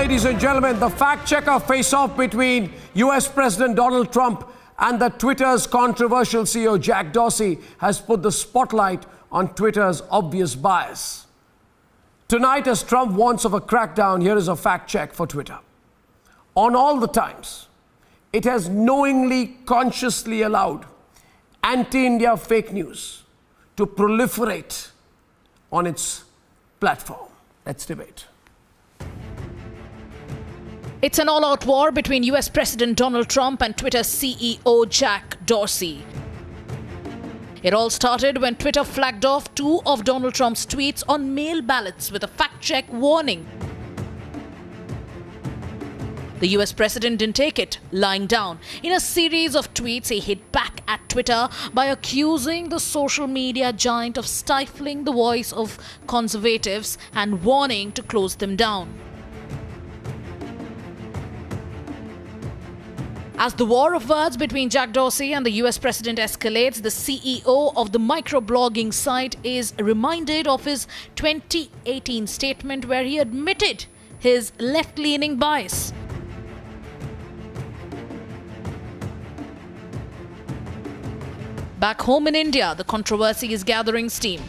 ladies and gentlemen, the fact-checker face-off between US President Donald Trump and the Twitter's controversial CEO Jack Dorsey has put the spotlight on Twitter's obvious bias. Tonight, as Trump warns of a crackdown, here is a fact-check for Twitter. On all the times, it has knowingly, consciously allowed anti-India fake news to proliferate on its platform. Let's debate. It's an all-out war between US President Donald Trump and Twitter CEO Jack Dorsey. It all started when Twitter flagged off two of Donald Trump's tweets on mail ballots with a fact-check warning. The US president didn't take it lying down. In a series of tweets, he hit back at Twitter by accusing the social media giant of stifling the voice of conservatives and warning to close them down. As the war of words between Jack Dorsey and the US president escalates, the CEO of the microblogging site is reminded of his 2018 statement where he admitted his left-leaning bias. Back home in India, the controversy is gathering steam.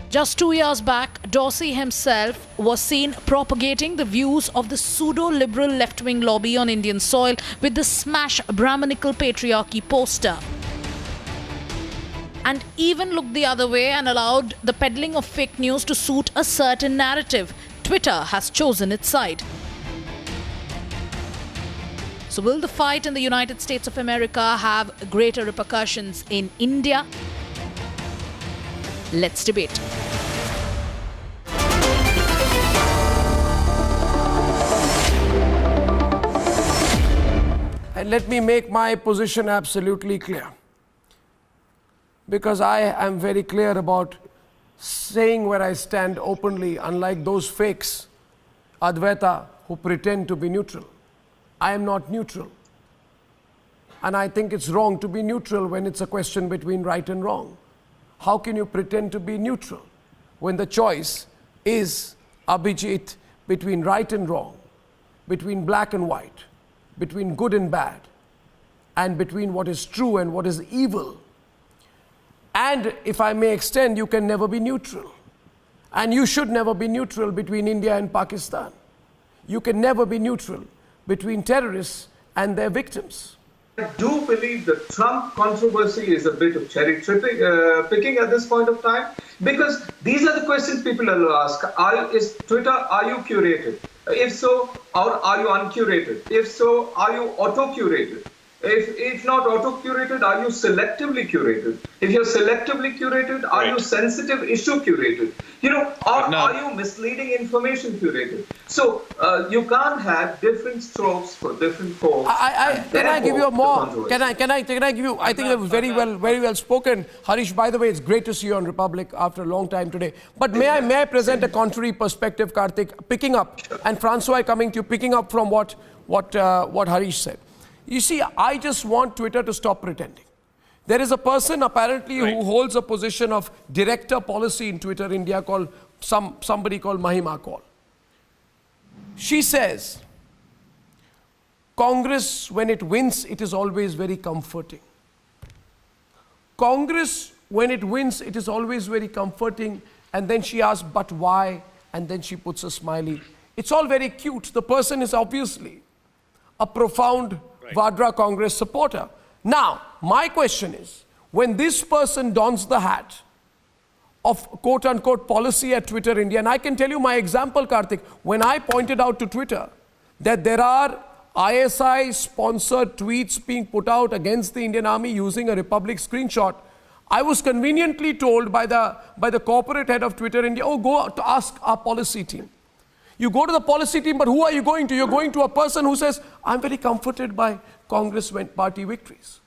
Just 2 years back, Dorsey himself was seen propagating the views of the pseudo-liberal left-wing lobby on Indian soil with the Smash Brahminical Patriarchy poster. And even looked the other way and allowed the peddling of fake news to suit a certain narrative. Twitter has chosen its side. So will the fight in the United States of America have greater repercussions in India? Let's debate. And let me make my position absolutely clear. Because I am very clear about saying where I stand openly, unlike those fakes, Advaita, who pretend to be neutral. I am not neutral. And I think it's wrong to be neutral when it's a question between right and wrong. How can you pretend to be neutral when the choice is, Abhijit, between right and wrong, between black and white, between good and bad, and between what is true and what is evil? And if I may extend, you can never be neutral. And you should never be neutral between India and Pakistan. You can never be neutral between terrorists and their victims. I do believe the Trump controversy is a bit of cherry picking at this point of time, because these are the questions people will ask. Is Twitter, are you curated? If so, or are you uncurated? If so, are you auto-curated? If not auto-curated, are you selectively curated? If you're selectively curated, are you sensitive issue curated? You know, are you misleading information curated? So you can't have different strokes for different folks. Can I give you more? Can I give you? I think it was very well spoken. Harish, by the way, it's great to see you on Republic after a long time today. But may I present a contrary perspective, Kartik, picking up, and Francois coming to you, picking up from what Harish said. You see, I just want Twitter to stop pretending. There is a person apparently who holds a position of director policy in Twitter India called somebody called Mahima Kaul. She says, Congress, when it wins, it is always very comforting. Congress, when it wins, it is always very comforting. And then she asks, but why? And then she puts a smiley. It's all very cute. The person is obviously a profound Vadra Congress supporter. Now, my question is, when this person dons the hat of quote-unquote policy at Twitter India, and I can tell you my example, Kartik, when I pointed out to Twitter that there are ISI-sponsored tweets being put out against the Indian Army using a Republic screenshot, I was conveniently told by the corporate head of Twitter India, oh, go to ask our policy team. You go to the policy team, but who are you going to? You're going to a person who says, I'm very comforted by Congress party victories.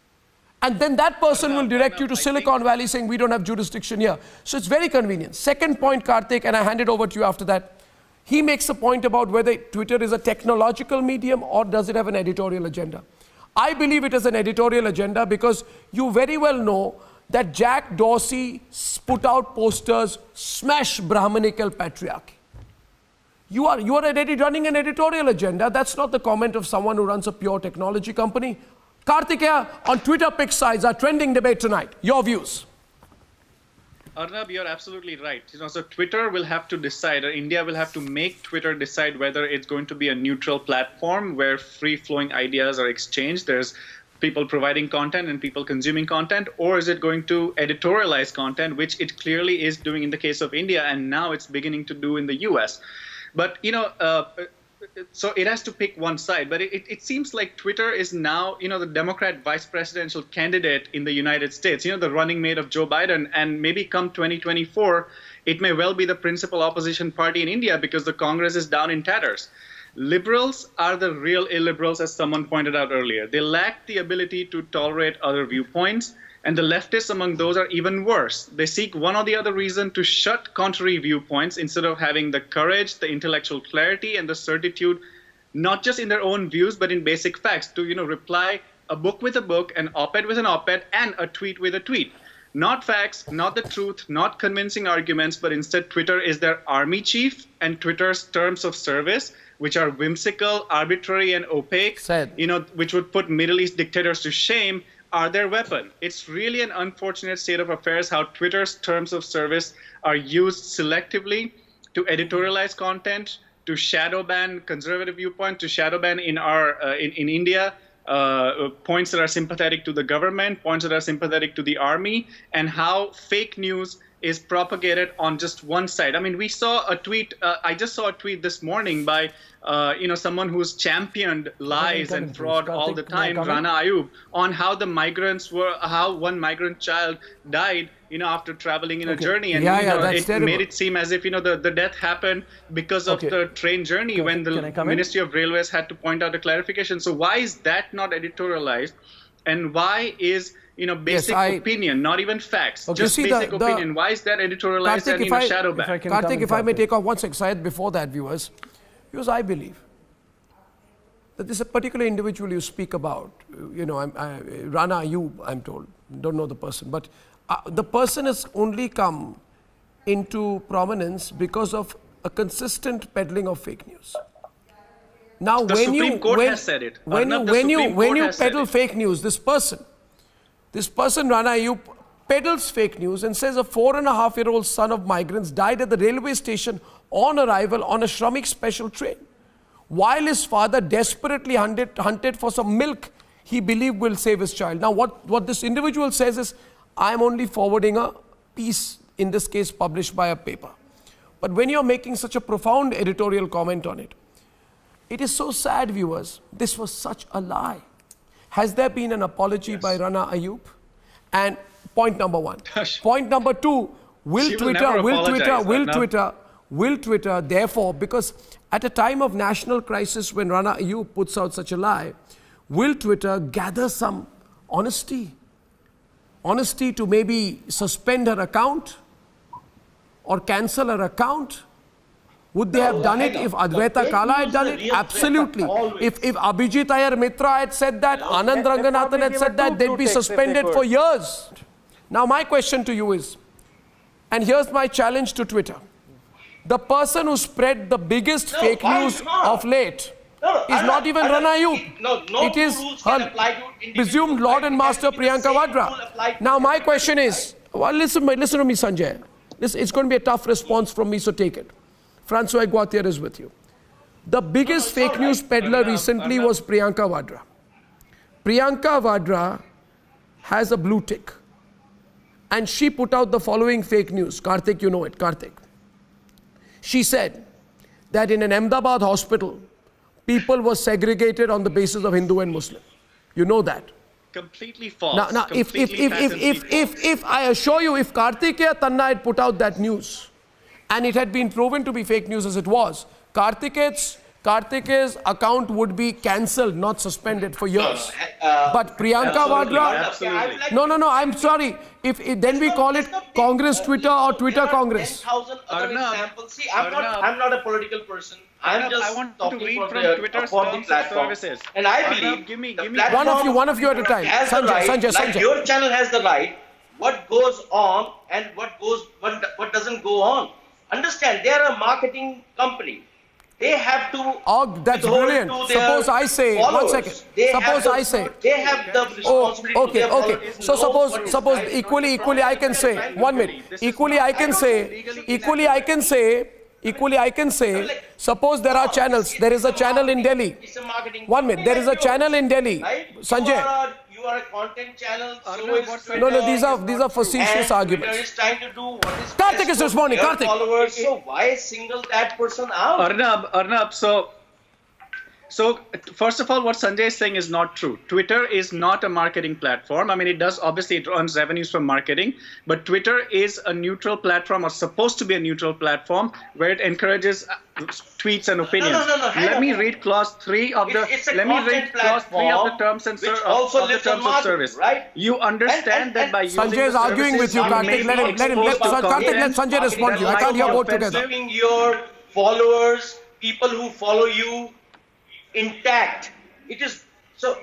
And then that person will direct you to Silicon Valley saying, we don't have jurisdiction here. So it's very convenient. Second point, Kartik, and I hand it over to you after that. He makes a point about whether Twitter is a technological medium or does it have an editorial agenda. I believe it has an editorial agenda because you very well know that Jack Dorsey put out posters, smash Brahminical patriarchy. You are already running an editorial agenda. That's not the comment of someone who runs a pure technology company. Kartikeya, on Twitter pick sides, our trending debate tonight. Your views? Arnab, you're absolutely right. So Twitter will have to decide, or India will have to make Twitter decide whether it's going to be a neutral platform where free-flowing ideas are exchanged. There's people providing content and people consuming content, or is it going to editorialize content, which it clearly is doing in the case of India, and now it's beginning to do in the US. But, so it has to pick one side. But it seems like Twitter is now, the Democrat vice presidential candidate in the United States, the running mate of Joe Biden. And maybe come 2024, it may well be the principal opposition party in India because the Congress is down in tatters. Liberals are the real illiberals, as someone pointed out earlier. They lack the ability to tolerate other viewpoints. And the leftists among those are even worse. They seek one or the other reason to shut contrary viewpoints instead of having the courage, the intellectual clarity, and the certitude, not just in their own views, but in basic facts, to reply a book with a book, an op-ed with an op-ed, and a tweet with a tweet. Not facts, not the truth, not convincing arguments, but instead Twitter is their army chief, and Twitter's terms of service, which are whimsical, arbitrary, and opaque, which would put Middle East dictators to shame, are their weapon. It's really an unfortunate state of affairs how Twitter's terms of service are used selectively to editorialize content, to shadow ban conservative viewpoint, to shadow ban in India points that are sympathetic to the government, points that are sympathetic to the army, and how fake news is propagated on just one side. I mean, we saw a tweet, I just saw a tweet this morning by someone who's championed lies and fraud all the time, Rana Ayub, on how how one migrant child died, after traveling in a journey. And it made it seem as if, the death happened because of the train journey when the Ministry of Railways had to point out a clarification. So why is that not editorialized? And why is basic opinion, not even facts, just basic opinion? Why is that editorialized Kartik, and shadow ban? Kartik, if I may take off one second before that, viewers, because I believe that this is a particular individual you speak about, Rana Ayub, I'm told, don't know the person, but the person has only come into prominence because of a consistent peddling of fake news. Now, when you peddle fake news, this person, Rana Ayub, peddles fake news and says a 4.5-year-old son of migrants died at the railway station on arrival on a Shramik special train. While his father desperately hunted for some milk he believed will save his child. Now, what this individual says is, I am only forwarding a piece, in this case published by a paper. But when you're making such a profound editorial comment on it, it is so sad, viewers. This was such a lie. Has there been an apology by Rana Ayub? And point number one. Point number two, will Twitter, therefore, because at a time of national crisis when Rana Ayub puts out such a lie, will Twitter gather some honesty? Honesty to maybe suspend her account or cancel her account? Would they have done it if Advaita Kala had done it? Absolutely. If Abhijit Iyer Mitra had said that, Anand Ranganathan had said that, they'd be suspended for years. Now my question to you is, and here's my challenge to Twitter. The person who spread the biggest fake news of late is not even Rana Ayub. It is her presumed Lord and Master Priyanka Vadra. Now my question is, well, listen to me, Sanjay. It's going to be a tough response from me, so take it. Francois Guattier is with you. The biggest fake news peddler recently was Priyanka Vadra. Priyanka Vadra has a blue tick. And she put out the following fake news. Kartik, you know it, Kartik. She said that in an Ahmedabad hospital, people were segregated on the basis of Hindu and Muslim. You know that. Completely false. Now, if I assure you, if Kartikeya Tanna had put out that news, and it had been proven to be fake news as it was, Kartikeya's account would be cancelled, not suspended for years. But Priyanka Vadra, no, I'm sorry. Then we call it Congress Twitter or Twitter Congress. 10,000 other examples. See, I'm not a political person. I want to read from Twitter's terms of services. And I believe give me one of you at a time. Sanjay. Your channel has the right. What goes on and what doesn't go on. Understand, they are a marketing company. they have to. Oh, that's withhold brilliant. to their Suppose I say, one followers. second. They Suppose have I say. They have the responsibility to their Okay. followers. So Know what is suppose right. equally I can say, 1 minute. Equally I can say, suppose there are channels. There is a channel in Delhi. It's a marketing. 1 minute. There is a channel in Delhi. Right? Sanjay. You are a content channel. No, these are facetious arguments. Twitter is trying to do what is Kartik best is for responding. their Kartik. followers. So why single that person out? Arnab, so first of all, what Sanjay is saying is not true. Twitter is not a marketing platform. I mean, it earns revenues from marketing, but Twitter is a neutral platform, or supposed to be a neutral platform, where it encourages tweets and opinions. No. Let me read clause 3 of the terms and of service. Right? You understand that by using Sanjay is arguing with you, Kartik. Let Sanjay respond to you. I can't hear both together. Keeping your followers, people who follow you, intact. It is so.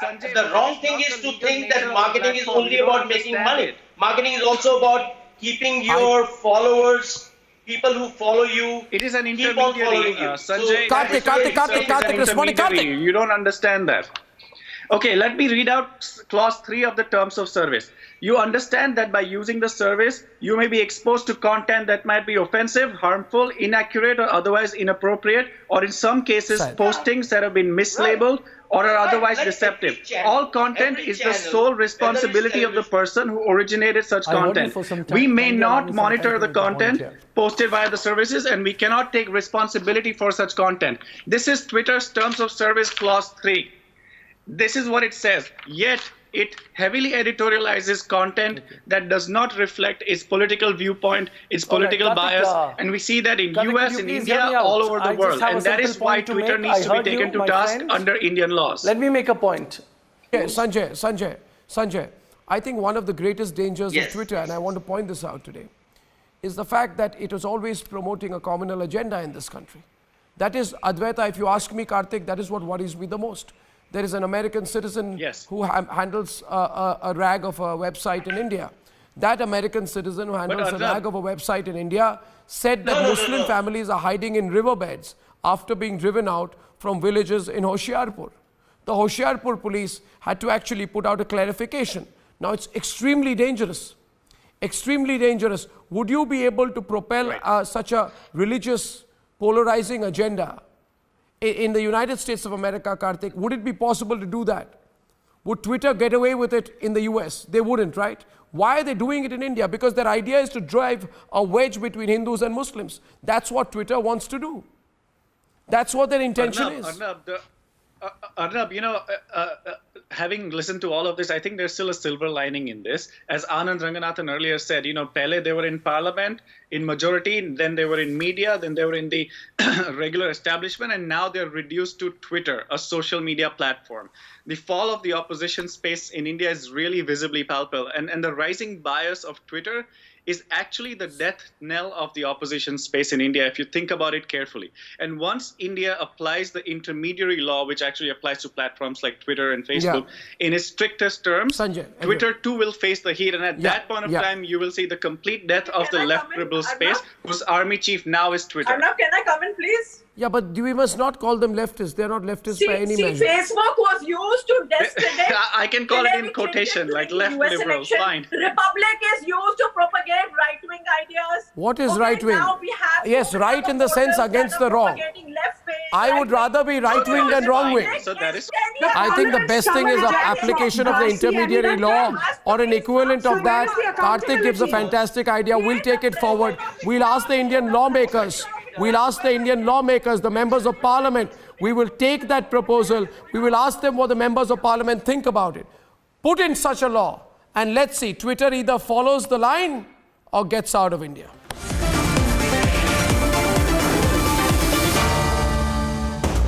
Sanjay, the wrong thing is to think that marketing is only about making money. Marketing is also about keeping your followers, people who follow you. It is an keep on intermediary. following you. Sanjay, Kartik, responding. Kartik. You don't understand that. Okay, let me read out clause 3 of the terms of service. You understand that by using the service, you may be exposed to content that might be offensive, harmful, inaccurate, or otherwise inappropriate, or in some cases, postings that have been mislabeled or are otherwise deceptive. All content is the sole responsibility of the person who originated such content. We may not monitor the content posted via the services, and we cannot take responsibility for such content. This is Twitter's terms of service clause 3. This is what it says. Yet, it heavily editorializes content that does not reflect its political viewpoint, its political bias, and we see that in US, in India, all over the world. And that is why Twitter needs to be taken to task under Indian laws. Let me make a point. Okay, Sanjay, I think one of the greatest dangers of Twitter, and I want to point this out today, is the fact that it was always promoting a communal agenda in this country. That is, Advaita, if you ask me, Kartik, that is what worries me the most. There is an American citizen who handles a rag of a website in India. That American citizen who handles a rag of a website in India said that Muslim families are hiding in riverbeds after being driven out from villages in Hoshiarpur. The Hoshiarpur police had to actually put out a clarification. Now it's extremely dangerous. Extremely dangerous. Would you be able to propel such a religious polarizing agenda in the United States of America, Kartik? Would it be possible to do that? Would Twitter get away with it in the US? They wouldn't, right? Why are they doing it in India? Because their idea is to drive a wedge between Hindus and Muslims. That's what Twitter wants to do. That's what their intention is. Arnab, having listened to all of this, I think there's still a silver lining in this. As Anand Ranganathan earlier said, Pele, they were in parliament, in majority, then they were in media, then they were in the regular establishment, and now they're reduced to Twitter, a social media platform. The fall of the opposition space in India is really visibly palpable, and the rising bias of Twitter is actually the death knell of the opposition space in India, if you think about it carefully. And once India applies the intermediary law, which actually applies to platforms like Twitter and Facebook, in its strictest terms, Twitter too will face the heat. And at that point of time, you will see the complete death of the left liberal space, whose army chief now is Twitter. Arnab, can I come in, please? Yeah, but we must not call them leftists. They're not leftists by any measure. Facebook was used to discredit. I can call it in quotation, like left liberals. Fine. Republic is used to propagate right-wing ideas. What is right-wing? Now we have yes, right in the sense against the wrong. I would rather be right-wing than wrong-wing. So that is. I think the best thing is an application of the intermediary law or an equivalent of that. Kartik gives a fantastic idea. We'll take it forward. We'll ask the Indian lawmakers. The members of parliament. We will take that proposal. We will ask them what the members of parliament think about it. Put in such a law and let's see, Twitter either follows the line or gets out of India.